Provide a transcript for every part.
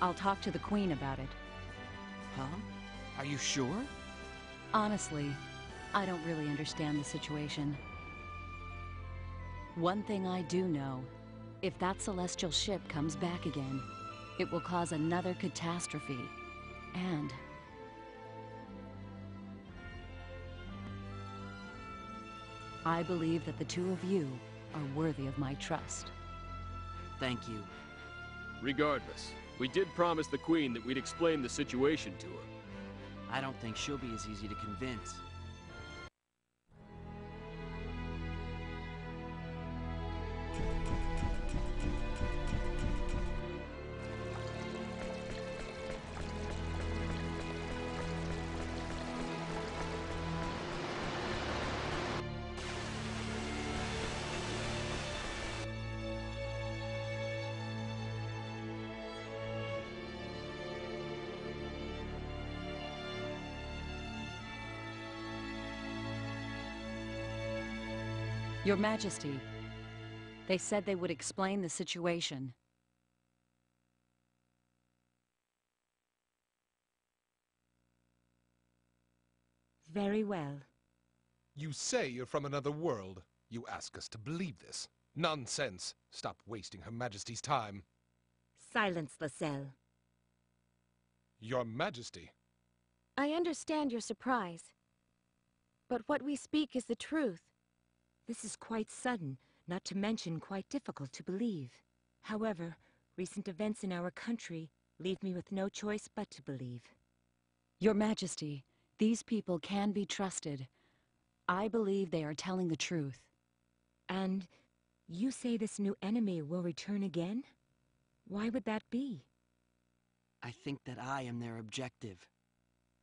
I'll talk to the Queen about it. Huh? Are you sure? Honestly, I don't really understand the situation. One thing I do know, if that celestial ship comes back again, it will cause another catastrophe. And I believe that the two of you are worthy of my trust. Thank you. Regardless, we did promise the Queen that we'd explain the situation to her. I don't think she'll be as easy to convince. Your Majesty, they said they would explain the situation. Very well. You say you're from another world. You ask us to believe this. Nonsense. Stop wasting Her Majesty's time. Silence, Lascelles. Your Majesty. I understand your surprise. But what we speak is the truth. This is quite sudden, not to mention quite difficult to believe. However, recent events in our country leave me with no choice but to believe. Your Majesty, these people can be trusted. I believe they are telling the truth. And you say this new enemy will return again? Why would that be? I think that I am their objective.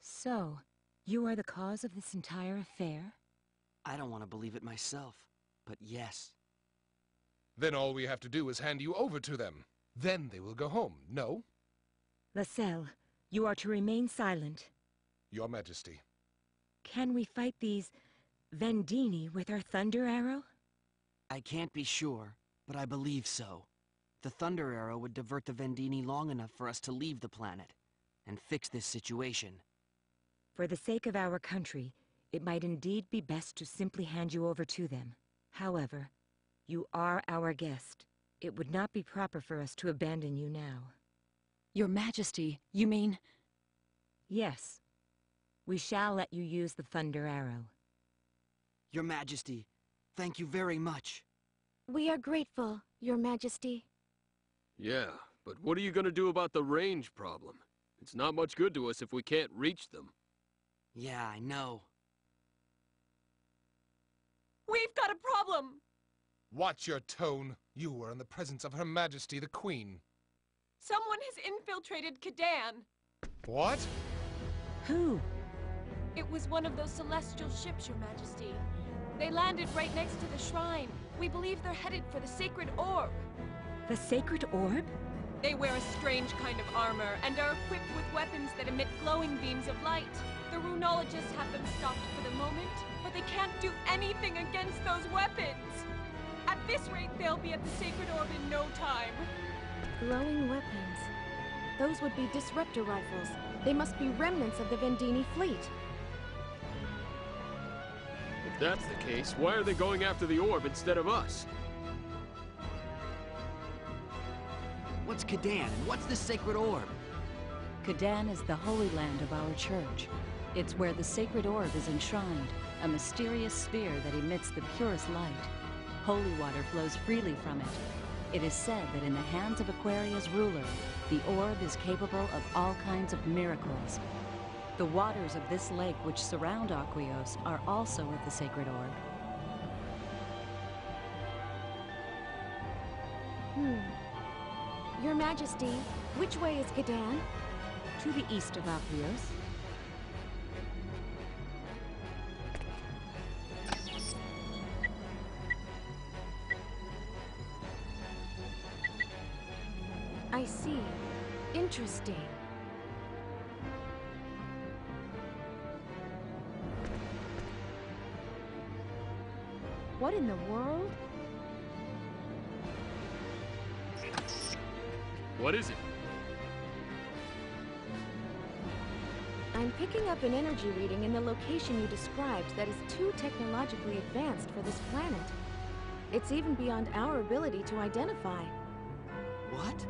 So, you are the cause of this entire affair? I don't want to believe it myself, but yes. Then all we have to do is hand you over to them. Then they will go home, no? Lascelles, you are to remain silent. Your Majesty. Can we fight these Vendini with our thunder arrow? I can't be sure, but I believe so. The thunder arrow would divert the Vendini long enough for us to leave the planet and fix this situation. For the sake of our country, it might indeed be best to simply hand you over to them. However, you are our guest. It would not be proper for us to abandon you now. Your Majesty, you mean... Yes. We shall let you use the thunder arrow. Your Majesty, thank you very much. We are grateful, Your Majesty. Yeah, but what are you gonna do about the range problem? It's not much good to us if we can't reach them. Yeah, I know. We've got a problem! Watch your tone. You are in the presence of Her Majesty the Queen. Someone has infiltrated Kadan. What? Who? It was one of those celestial ships, Your Majesty. They landed right next to the shrine. We believe they're headed for the sacred orb. The sacred orb? They wear a strange kind of armor and are equipped with weapons that emit glowing beams of light. The runologists have them stopped for the moment, but they can't do anything against those weapons. At this rate, they'll be at the sacred orb in no time. Glowing weapons. Those would be disruptor rifles. They must be remnants of the Vendini fleet. If that's the case, why are they going after the orb instead of us? What's Kadan and what's the sacred orb? Kadan is the holy land of our church. It's where the sacred orb is enshrined, a mysterious sphere that emits the purest light. Holy water flows freely from it. It is said that in the hands of Aquaria's ruler, the orb is capable of all kinds of miracles. The waters of this lake which surround Aquios are also of the sacred orb. Your Majesty, which way is Kadan? To the east of Aquios. I see. Interesting. What in the world? What is it? I'm picking up an energy reading in the location you described that is too technologically advanced for this planet. It's even beyond our ability to identify. What?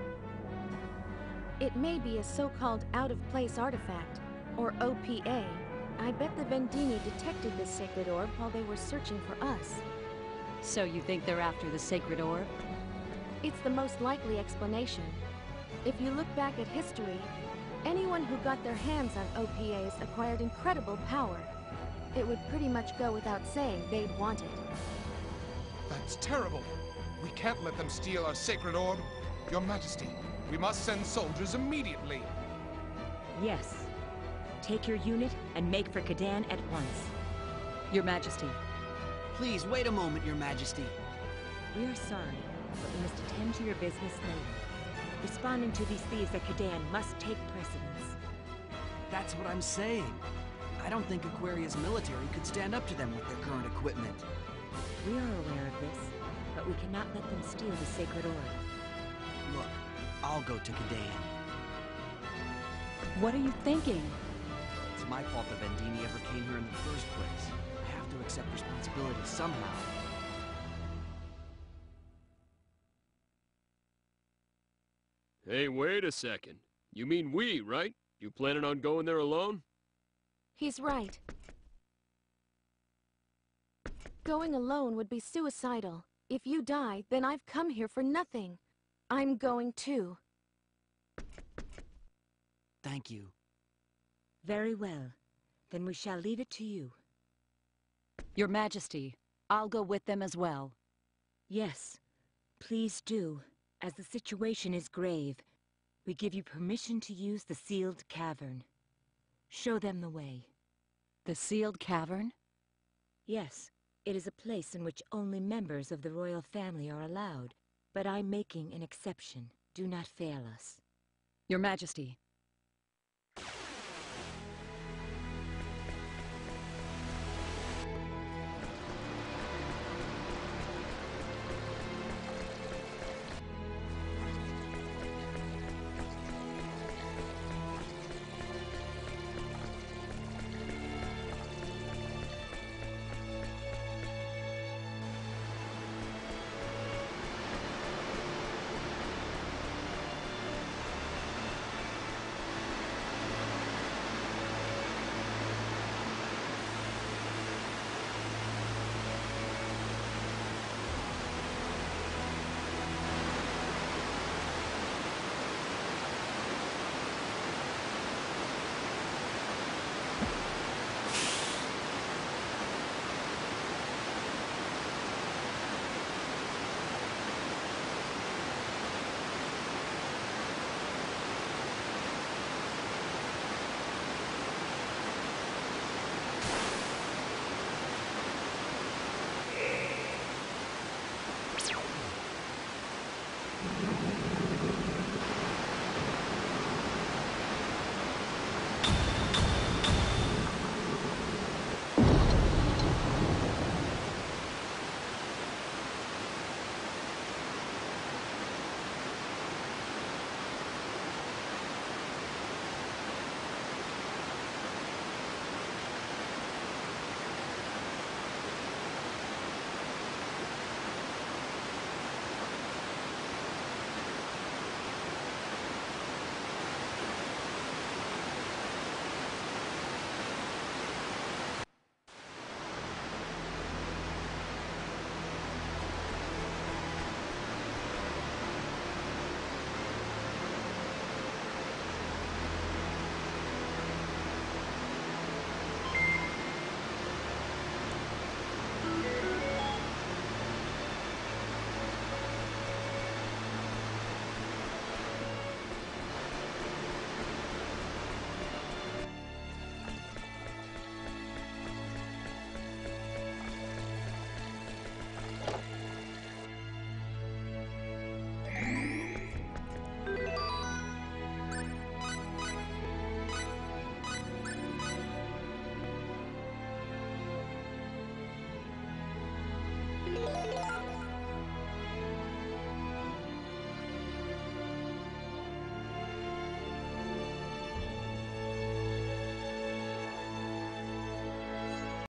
It may be a so-called out-of-place artifact, or OPA. I bet the Vendini detected this sacred orb while they were searching for us. So you think they're after the sacred orb? It's the most likely explanation. If you look back at history, anyone who got their hands on OPAs acquired incredible power. It would pretty much go without saying they'd want it. That's terrible. We can't let them steal our sacred orb. Your Majesty, we must send soldiers immediately. Yes. Take your unit and make for Kadan at once. Your Majesty. Please, wait a moment, Your Majesty. We are sorry, but we must attend to your business later. Responding to these thieves at Kadan must take precedence. That's what I'm saying. I don't think Aquaria's military could stand up to them with their current equipment. We are aware of this, but we cannot let them steal the sacred orb. Look, I'll go to Kadan. What are you thinking? It's my fault the Vendini ever came here in the first place. I have to accept responsibility somehow. Hey, wait a second. You mean we, right? You planning on going there alone? He's right. Going alone would be suicidal. If you die, then I've come here for nothing. I'm going too. Thank you. Very well. Then we shall leave it to you. Your Majesty, I'll go with them as well. Yes, please do. As the situation is grave, we give you permission to use the sealed cavern. Show them the way. The sealed cavern? Yes, it is a place in which only members of the royal family are allowed. But I'm making an exception. Do not fail us. Your Majesty,